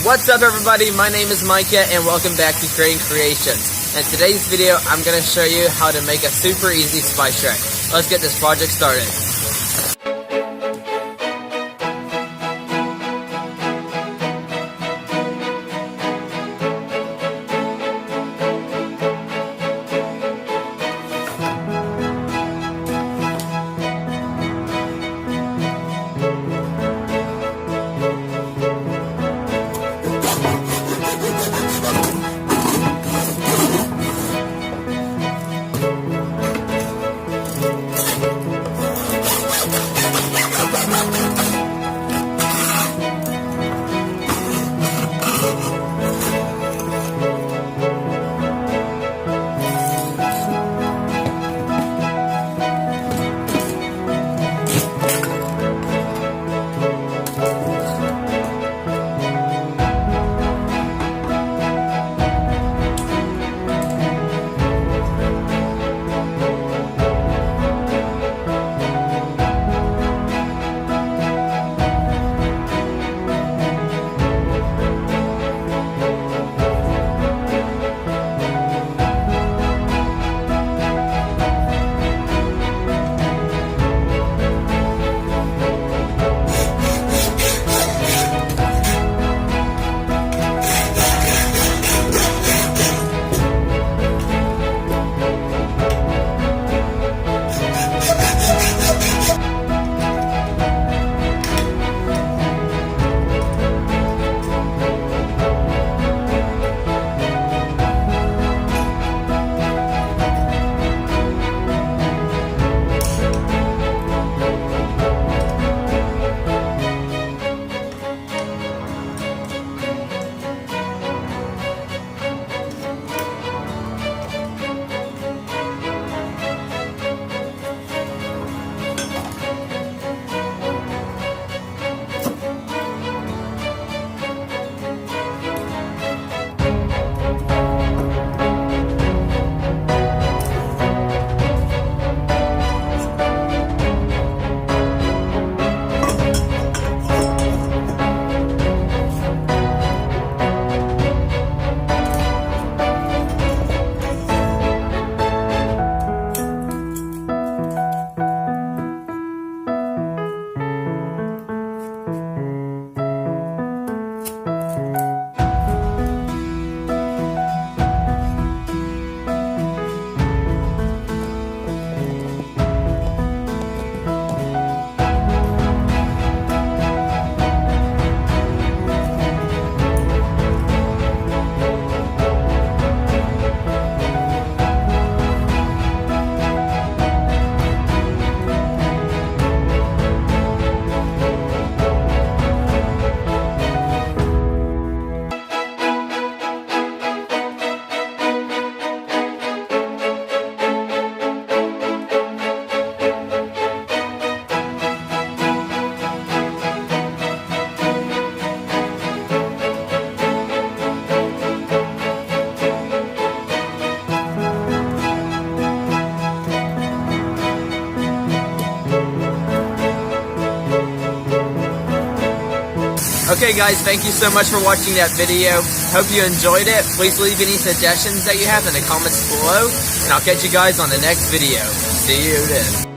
What's up everybody, my name is Micah and welcome back to Creating Creations. In today's video, I'm going to show you how to make a super easy spice rack. Let's get this project started. Okay guys, thank you so much for watching that video. Hope you enjoyed it. Please leave any suggestions that you have in the comments below, and I'll catch you guys on the next video. See you then.